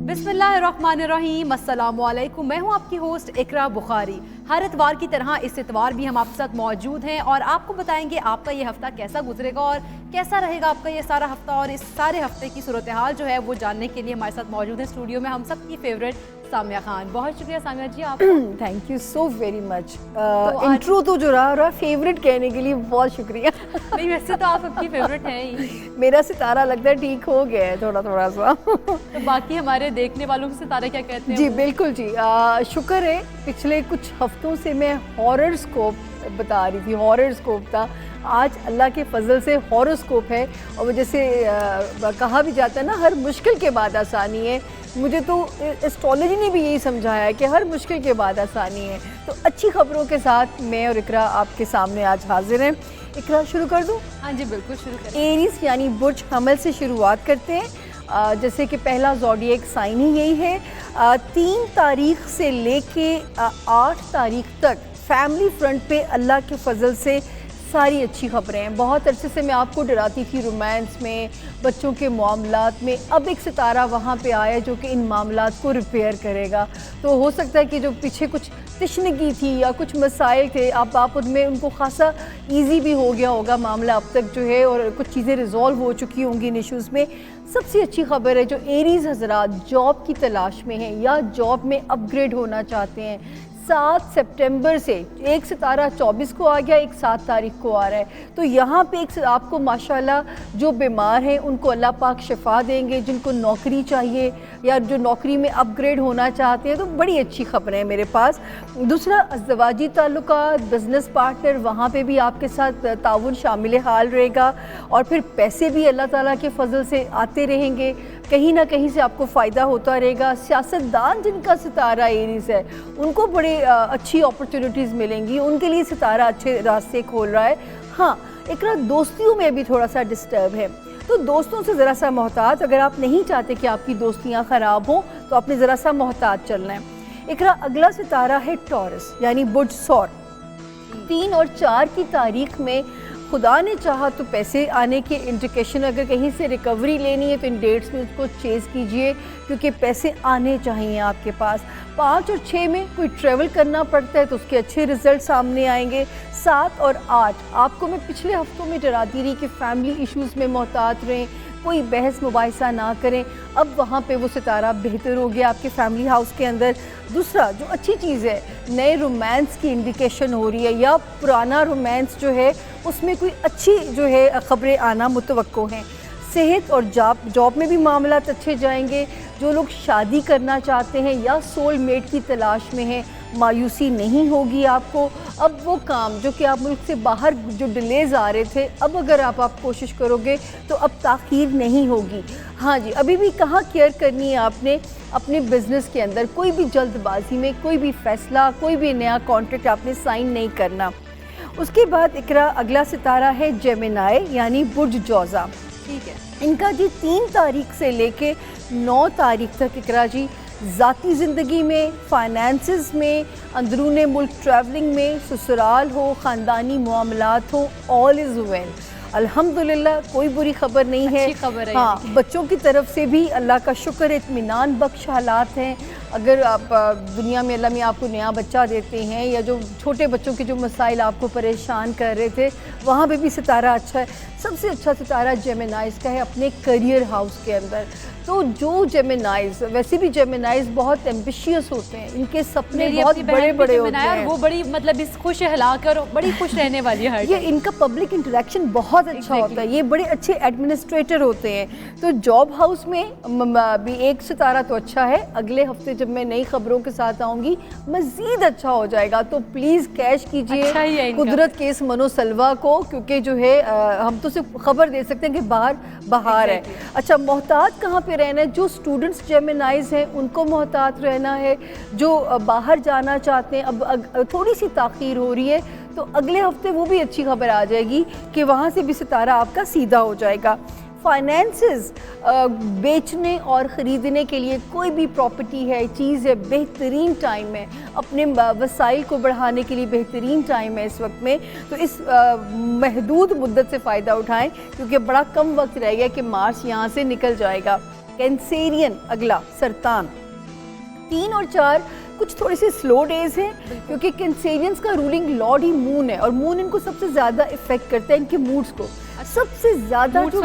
बिस्मिल्लाहिर्रहमानिर्रहीम, अस्सलाम वालेकुम। मैं हूं आपकी होस्ट इकरा बुखारी। हर इतवार की तरह इस इतवार भी हम आपके साथ मौजूद हैं और आपको बताएंगे आपका ये हफ्ता कैसा गुजरेगा और कैसा रहेगा आपका ये सारा हफ्ता। और इस सारे हफ्ते की सूरत हाल जो है वो जानने के लिए हमारे साथ मौजूद है स्टूडियो में हम सबकी फेवरेट सामिया खान। बहुत शुक्रिया सामिया जी आप। Thank you so very much. Intro तो जो रहा फेवरेट कहने के लिए बहुत शुक्रिया। नहीं वैसे तो आप अपनी फेवरेट हैं ही। मेरा सितारा लगता है ठीक हो गया है थोड़ा थोड़ा सा। तो बाकी हमारे देखने वालों के सितारे क्या कहते हैं? जी बिल्कुल जी, शुक्र है। पिछले कुछ हफ्तों से मैं हॉररस्कोप बता रही थी, हॉररस्कोप था। आज अल्लाह के फजल से हॉरोस्कोप है और जैसे कहा भी जाता है ना, हर मुश्किल के बाद आसानी है। मुझे तो एस्ट्रोलॉजी ने भी यही समझाया है कि हर मुश्किल के बाद आसानी है। तो अच्छी खबरों के साथ मैं और इकरा आपके सामने आज हाजिर हैं। इकरा शुरू कर दूँ? हाँ जी बिल्कुल शुरू करें। एरीज यानी बुर्ज हमल से शुरुआत करते हैं। जैसे कि पहला ज़ोडिएक साइन ही यही है। 3 तारीख से लेके 8 तारीख तक फैमिली फ्रंट पे अल्लाह के फजल से सारी अच्छी खबरें हैं। बहुत अरसे से मैं आपको डराती थी रोमांस में, बच्चों के मामलात में। अब एक सितारा वहाँ पे आया जो कि इन मामलात को रिपेयर करेगा। तो हो सकता है कि जो पीछे कुछ तिश्नगी थी या कुछ मसाइल थे आप उनमें उनको खासा इजी भी हो गया होगा मामला अब तक जो है, और कुछ चीज़ें रिजॉल्व हो चुकी होंगी इन इश्यूज़ में। सबसे अच्छी खबर है जो एरीज़ हज़रात जॉब की तलाश में हैं या जॉब में अपग्रेड होना चाहते हैं, 7 सितंबर से एक सितारा 24 को आ गया, एक 7 तारीख को आ रहा है। तो यहाँ पे एक आपको माशाल्लाह जो बीमार हैं उनको अल्लाह पाक शिफा देंगे, जिनको नौकरी चाहिए या जो नौकरी में अपग्रेड होना चाहते हैं, तो बड़ी अच्छी खबरें हैं मेरे पास। दूसरा अज़दवाजी ताल्लुकात, बिज़नेस पार्टनर, वहाँ पे भी आपके साथ ताउन शामिल हाल रहेगा और फिर पैसे भी अल्लाह ताला के फजल से आते रहेंगे, कहीं ना कहीं से आपको फ़ायदा होता रहेगा। सियासतदान जिनका सितारा एरीज़ है उनको बड़े अच्छी अपॉर्चुनिटीज़ मिलेंगी, उनके लिए सितारा अच्छे रास्ते खोल रहा है। हाँ, इकरा दोस्तियों में भी थोड़ा सा डिस्टर्ब है, तो दोस्तों से ज़रा सा मोहतात। अगर आप नहीं चाहते कि आपकी दोस्तियाँ ख़राब हों तो आपने ज़रा सा मोहतात चलना है। इकरा अगला सितारा है टॉरस यानी बुर्ज सौर। 3 और 4 की तारीख में खुदा ने चाहा तो पैसे आने के इंडिकेशन, अगर कहीं से रिकवरी लेनी है तो इन डेट्स में उसको चेज़ कीजिए क्योंकि पैसे आने चाहिए आपके पास। 5 और 6 में कोई ट्रैवल करना पड़ता है तो उसके अच्छे रिजल्ट सामने आएंगे। 7 और 8 आपको मैं पिछले हफ्तों में डराती रही कि फैमिली इश्यूज़ में मोहतात रहें, कोई बहस मुबाहिसा ना करें। अब वहाँ पे वो सितारा बेहतर हो गया आपके फैमिली हाउस के अंदर। दूसरा जो अच्छी चीज़ है, नए रोमांस की इंडिकेशन हो रही है या पुराना रोमांस जो है उसमें कोई अच्छी जो है ख़बरें आना मुतवक्को हैं। सेहत और जॉब में भी मामलात अच्छे जाएंगे। जो लोग शादी करना चाहते हैं या सोलमेट की तलाश में हैं, मायूसी नहीं होगी आपको। अब वो काम जो कि आप मुल्क से बाहर जो डिलेज़ आ रहे थे, अब अगर आप कोशिश करोगे तो अब ताख़ीर नहीं होगी। हाँ जी, अभी भी कहाँ केयर करनी है आपने अपने बिज़नेस के अंदर। कोई भी जल्दबाजी में कोई भी फ़ैसला, कोई भी नया कॉन्ट्रैक्ट आपने साइन नहीं करना। उसके बाद इकरा अगला सितारा है जेमिनाई यानी बुर्ज जौज़ा। ठीक है, इनका जी 3 तारीख से लेके 9 तारीख तक इकरा जी ज़ाती ज़िंदगी में, फाइनेंसेस में, अंदरूने मुल्क ट्रैवलिंग में, ससुराल हो, ख़ानदानी मामलात हो, ऑल इज़ वेल अल्हम्दुलिल्लाह। कोई बुरी खबर नहीं है। खबर है। हाँ, बच्चों की तरफ से भी अल्लाह का शुक्र, इत्मीनान बख्श हालात हैं। अगर आप दुनिया में अल्लाह में आपको नया बच्चा देते हैं या जो छोटे बच्चों के जो मसाइल आपको परेशान कर रहे थे वहाँ पे भी सितारा अच्छा है। सबसे अच्छा सितारा जेमिनाइज़ का है अपने करियर हाउस के अंदर। तो जो जेमिनाइज़, वैसे भी जेमिनाइज़ बहुत एम्बिशियस होते हैं, इनके सपने बहुत बड़े बड़े होते हैं। वो बड़ी मतलब इस खुश हिलाकर बड़ी खुश रहने वाली है। ये इनका पब्लिक इंटरेक्शन बहुत अच्छा होता है, ये बड़े अच्छे एडमिनिस्ट्रेटर होते हैं। तो जॉब हाउस में भी एक सितारा तो अच्छा है। अगले हफ्ते जब मैं नई खबरों के साथ आऊँगी मज़ीद अच्छा हो जाएगा। तो प्लीज़ कैश कीजिए अच्छा कुदरत के इस मनोसलवा को, क्योंकि जो है हम तो सिर्फ खबर दे सकते हैं कि बाहर है। अच्छा, मोहतात कहाँ पे रहना है? जो स्टूडेंट्स जेमिनाइज हैं उनको मोहतात रहना है। जो बाहर जाना चाहते हैं, अब थोड़ी सी ताख़ीर हो रही है तो अगले हफ्ते वो भी अच्छी खबर आ जाएगी कि वहाँ से भी सितारा आपका सीधा हो जाएगा। फाइनेंसेस बेचने और ख़रीदने के लिए कोई भी प्रॉपर्टी है, चीज़ है, बेहतरीन टाइम है। अपने वसाइल को बढ़ाने के लिए बेहतरीन टाइम है इस वक्त में। तो इस महदूद मुद्दत से फ़ायदा उठाएं, क्योंकि बड़ा कम वक्त रह गया कि मार्च यहाँ से निकल जाएगा। कैंसेरियन अगला सरतान 3 और 4 कुछ थोड़े से स्लो डेज हैं, क्योंकि कैंसेरियंस का रूलिंग लॉर्ड ही मून है और मून इनको सबसे ज़्यादा इफ़ेक्ट करता है, इनके मूड्स को। सबसे ज़्यादा जो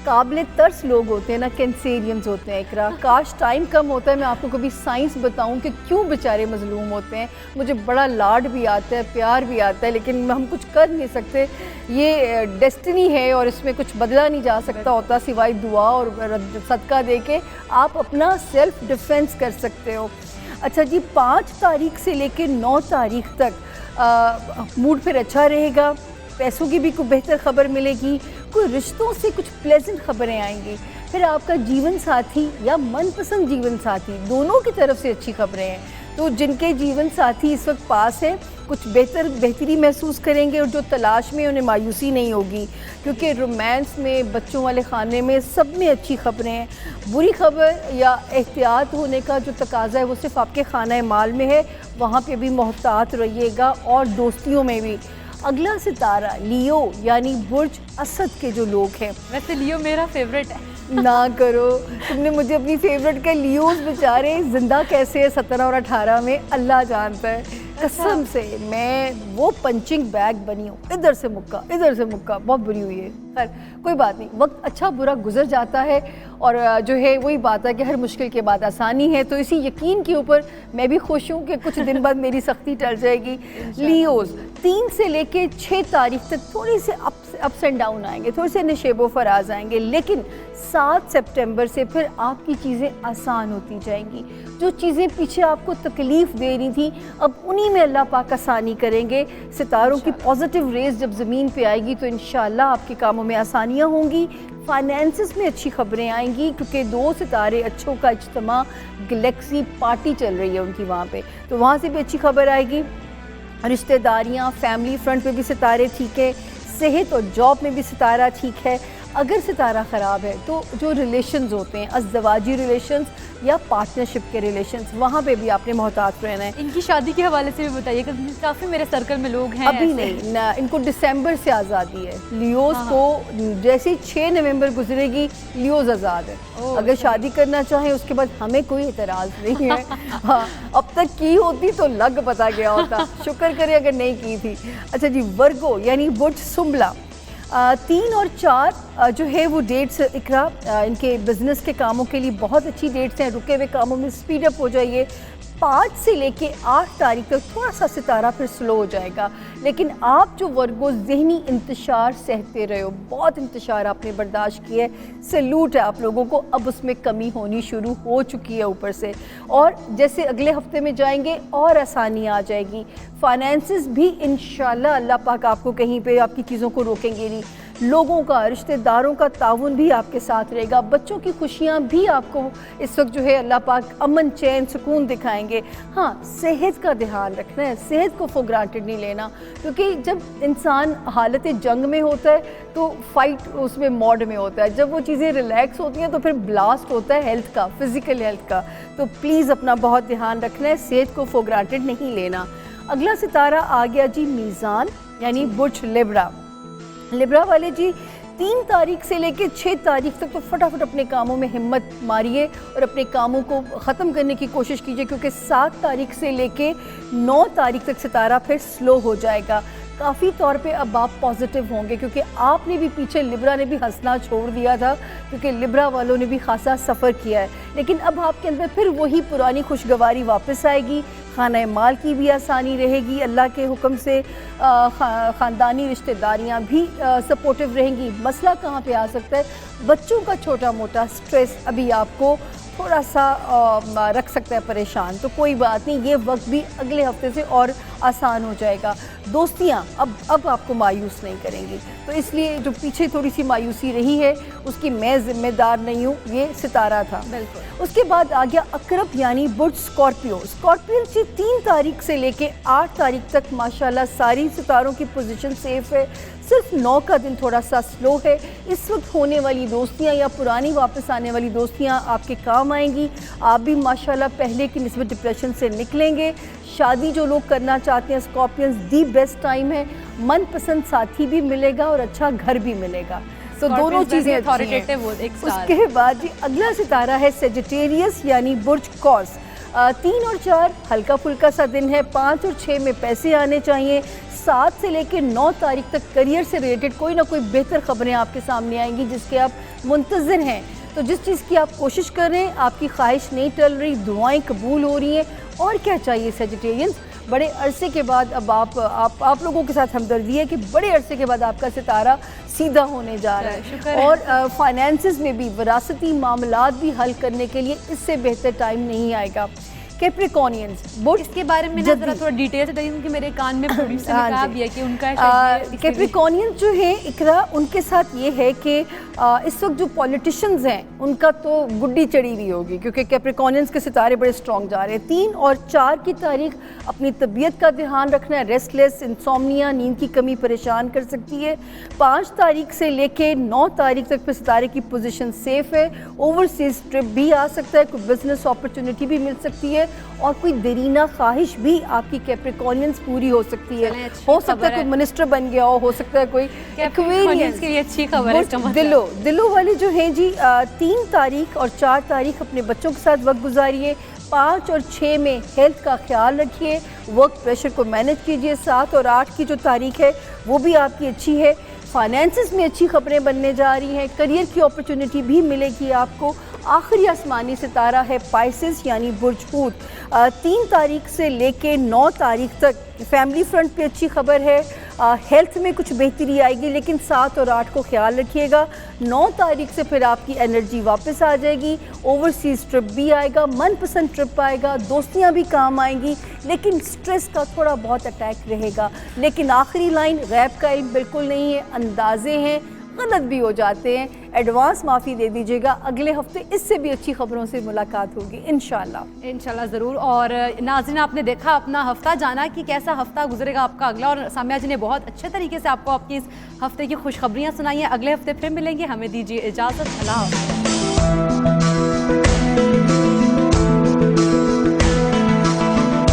काबिल तर्स लोग होते हैं ना, कैंसेरियंस होते हैं। इकरा, काश टाइम कम होता है मैं आपको कभी साइंस बताऊं कि क्यों बेचारे मजलूम होते हैं। मुझे बड़ा लाड भी आता है, प्यार भी आता है, लेकिन हम कुछ कर नहीं सकते। ये डेस्टिनी है और इसमें कुछ बदला नहीं जा सकता होता सिवाय दुआ और सदका दे के आप अपना सेल्फ डिफेंस कर सकते हो। अच्छा जी, 5 तारीख से लेकर 9 तारीख तक मूड फिर अच्छा रहेगा। पैसों की भी कोई बेहतर ख़बर मिलेगी, कोई रिश्तों से कुछ प्लेजेंट ख़बरें आएंगी। फिर आपका जीवन साथी या मनपसंद जीवन साथी दोनों की तरफ से अच्छी खबरें हैं। तो जिनके जीवन साथी इस वक्त पास हैं कुछ बेहतरी महसूस करेंगे, और जो तलाश में उन्हें मायूसी नहीं होगी, क्योंकि रोमांस में, बच्चों वाले खाने में, सब में अच्छी खबरें हैं। बुरी खबर या एहतियात होने का जो तकाजा है वो सिर्फ आपके खाना माल में है, वहाँ पे भी मोहतात रहिएगा, और दोस्तियों में भी। अगला सितारा लियो यानी बुर्ज असद के जो लोग हैं। वैसे लियो मेरा फेवरेट है। ना करो, तुमने मुझे अपनी फेवरेट के लियोस बेचारे जिंदा कैसे है 17 और 18 में अल्लाह जानता है। कसम से मैं वो पंचिंग बैग बनी हूँ, इधर से मुक्का इधर से मुक्का, बहुत बुरी हुई है। खैर कोई बात नहीं, वक्त अच्छा बुरा गुजर जाता है, और जो है वही बात है कि हर मुश्किल के बाद आसानी है। तो इसी यकीन के ऊपर मैं भी खुश हूँ कि कुछ दिन बाद मेरी सख्ती टल जाएगी। लियोस 3 से लेके 6 तारीख तक थोड़ी से अप्स एंड डाउन आएंगे, थोड़े से नशेबो फराज आएंगे, लेकिन 7 सितंबर से फिर आपकी चीज़ें आसान होती जाएंगी। जो चीज़ें पीछे आपको तकलीफ़ दे रही थी, अब उन्हीं में अल्लाह पाक आसानी करेंगे। सितारों की पॉजिटिव रेज जब ज़मीन पे आएगी तो इंशाअल्लाह आपके कामों में आसानियाँ होंगी। फाइनेंसिस में अच्छी खबरें आएंगी, क्योंकि 2 सितारे अच्छों का इज्तिमा, गैलेक्सी पार्टी चल रही है उनकी वहाँ पे, तो वहाँ से भी अच्छी खबर आएगी। रिश्तेदारियाँ, फैमिली फ्रंट पे भी सितारे ठीक है, सेहत और जॉब में भी सितारा ठीक है। अगर सितारा ख़राब है तो जो रिलेशंस होते हैं, अज़दवाजी रिलेशंस या पार्टनरशिप के रिलेशंस, वहाँ पे भी आपने मोहतात रहना है। इनकी शादी के हवाले से भी बताइए, काफ़ी मेरे सर्कल में लोग हैं अभी नहीं ना, इनको दिसंबर से आज़ादी है। लियोस को जैसे 6 नवंबर गुजरेगी लियोस आज़ाद है। अगर शादी करना चाहें उसके बाद हमें कोई एतराज़ नहीं है। हाँ, अब तक की होती तो लग पता गया होता, शुक्र करें अगर नहीं की थी। अच्छा जी, वर्गो यानी बुर्ज सुंबला 3 और 4 जो है वो डेट्स इकरा इनके बिज़नेस के कामों के लिए बहुत अच्छी डेट्स हैं। रुके हुए कामों में स्पीड अप हो जाइए। 5 से लेके 8 तारीख तक थोड़ा सा सितारा फिर स्लो हो जाएगा, लेकिन आप जो वर्गो ज़हनी इंतशार सहते रहे हो, बहुत इंतशार आपने बर्दाश्त किया है, सैल्यूट है आप लोगों को। अब उसमें कमी होनी शुरू हो चुकी है ऊपर से, और जैसे अगले हफ्ते में जाएंगे और आसानी आ जाएगी। फाइनेंसेस भी इंशाल्लाह अल्लाह पाक आपको कहीं पे आपकी चीज़ों को रोकेंगे नहीं। लोगों का, रिश्तेदारों का ताउन भी आपके साथ रहेगा। बच्चों की खुशियाँ भी आपको इस वक्त जो है अल्लाह पाक अमन, चैन, सुकून दिखाएंगे। हाँ, सेहत का ध्यान रखना है, सेहत को फॉर ग्रांटेड नहीं लेना, क्योंकि जब इंसान हालत जंग में होता है तो फाइट उसमें मोड में होता है। जब वो चीज़ें रिलैक्स होती हैं तो फिर ब्लास्ट होता है हेल्थ का, फिज़िकल हेल्थ का। तो प्लीज़ अपना बहुत ध्यान रखना है, सेहत को फॉर ग्रांटेड नहीं लेना। अगला सितारा आ गया जी मीज़ान यानी बुर्ज लिब्रा। लिब्रा वाले जी 3 तारीख से लेकर 6 तारीख तक तो फटाफट अपने कामों में हिम्मत मारिए और अपने कामों को ख़त्म करने की कोशिश कीजिए, क्योंकि 7 तारीख से लेकर 9 तारीख तक सितारा फिर स्लो हो जाएगा। काफ़ी तौर पे अब आप पॉजिटिव होंगे, क्योंकि आपने भी पीछे लिब्रा ने भी हंसना छोड़ दिया था, क्योंकि लिब्रा वालों ने भी खासा सफ़र किया है। लेकिन अब आपके अंदर फिर वही पुरानी खुशगवारी वापस आएगी। खाना माल की भी आसानी रहेगी अल्लाह के हुक्म से। ख़ानदानी रिश्तेदारियाँ भी सपोर्टिव रहेंगी। मसला कहाँ पे आ सकता है, बच्चों का छोटा मोटा स्ट्रेस अभी आपको थोड़ा सा रख सकता है परेशान। तो कोई बात नहीं, ये वक्त भी अगले हफ्ते से और آسان ہو جائے گا. دوستیاں اب آپ کو مایوس نہیں کریں گی. تو اس لیے جو پیچھے تھوڑی سی مایوسی رہی ہے اس کی میں ذمہ دار نہیں ہوں, یہ ستارہ تھا. بالکل. اس کے بعد آ گیا اقرب یعنی برج اسکارپیو. اسکارپیو سے 3 تاریخ سے لے کے 8 تاریخ تک ماشاءاللہ ساری ستاروں کی پوزیشن سیف ہے. صرف 9 کا دن تھوڑا سا سلو ہے. اس وقت ہونے والی دوستیاں یا پرانی واپس آنے والی دوستیاں آپ کے کام آئیں گی. آپ بھی ماشاءاللہ پہلے کی نسبت ڈپریشن سے نکلیں گے. شادی جو لوگ کرنا چاہتے ہیں اسکارپینز دی بیسٹ ٹائم ہے. من پسند ساتھی بھی ملے گا اور اچھا گھر بھی ملے گا. تو دونوں چیزیں اچھی ہیں. اس کے بعد جی اگلا ستارہ ہے سیجیٹیریس یعنی برج قوس. 3 اور 4 ہلکا پھلکا سا دن ہے. 5 اور 6 میں پیسے آنے چاہیے. 7 سے لے کے 9 تاریخ تک کریئر سے ریلیٹڈ کوئی نہ کوئی بہتر خبریں آپ کے سامنے آئیں گی جس کے آپ منتظر ہیں. تو جس چیز کی آپ کوشش کر رہے ہیں آپ کی خواہش نہیں ٹل رہی, دعائیں قبول ہو رہی ہیں. اور کیا چاہیے سیجیٹیرینز, بڑے عرصے کے بعد اب آپ لوگوں کے ساتھ ہمدردی ہے کہ بڑے عرصے کے بعد آپ کا ستارہ سیدھا ہونے جا رہا ہے. اور فائنینسز میں بھی وراثتی معاملات بھی حل کرنے کے لیے اس سے بہتر ٹائم نہیں آئے گا. کیپریکونینز اس کے بارے میں ذرا تھوڑا ڈیٹیل سے بتائیے کیونکہ میرے کان میں پروڈیوسر نے کہا بھی ہے کہ ان کا کیپریکونینز جو ہیں اقرا, ان کے ساتھ یہ ہے کہ اس وقت جو پولیٹیشنز ہیں ان کا تو گڈی چڑھی ہوئی ہوگی کیونکہ کیپریکونینز کے ستارے بڑے اسٹرانگ جا رہے ہیں. 3 اور 4 کی تاریخ اپنی طبیعت کا دھیان رکھنا ہے. ریسٹ لیس, انسومنیا, نیند کی کمی پریشان کر سکتی ہے. 5 تاریخ سے لے کے 9 تاریخ تک پہ ستارے کی پوزیشن سیف ہے. اوورسیز ٹرپ بھی آ سکتا ہے, کوئی بزنس اپرچونٹی بھی مل سکتی ہے اور کوئی دیرینہ خواہش بھی آپ کی کیپریکونینز پوری ہو سکتی ہے. ہو سکتا ہے کوئی منسٹر بن گیا ہو سکتا ہے کوئی ایکویرینس کے لیے اچھی خبر ہے. دلوں والے جو ہیں جی 3 تاریخ اور 4 تاریخ اپنے بچوں کے ساتھ وقت گزاریے. 5 اور 6 میں ہیلتھ کا خیال رکھیے, ورک پریشر کو مینج کیجیے. 7 اور 8 کی جو تاریخ ہے وہ بھی آپ کی اچھی ہے. فائنینسز میں اچھی خبریں بننے جا رہی ہیں. کریئر کی اپرچونٹی بھی ملے گی آپ کو. آخری آسمانی ستارہ ہے پائسس یعنی برج حوت. 3 تاریخ سے لے کے 9 تاریخ تک فیملی فرنٹ پہ اچھی خبر ہے. ہیلتھ میں کچھ بہتری آئے گی لیکن 7 اور 8 کو خیال رکھیے گا. 9 تاریخ سے پھر آپ کی انرجی واپس آ جائے گی. اوورسیز ٹرپ بھی آئے گا, من پسند ٹرپ آئے گا, دوستیاں بھی کام آئیں گی لیکن سٹریس کا تھوڑا بہت اٹیک رہے گا. لیکن آخری لائن غیب کا علم بالکل نہیں ہے, اندازے ہیں, غلط بھی ہو جاتے ہیں. ایڈوانس معافی دے دیجیے گا. اگلے ہفتے اس سے بھی اچھی خبروں سے ملاقات ہوگی انشاءاللہ ضرور. اور ناظرین آپ نے دیکھا اپنا ہفتہ جانا کہ کیسا ہفتہ گزرے گا آپ کا اگلا, اور سامیہ جی نے بہت اچھے طریقے سے آپ کو آپ کی اس ہفتے کی خوشخبریاں سنائی ہیں. اگلے ہفتے پھر ملیں گے, ہمیں دیجیے اجازت. اللہ حافظ.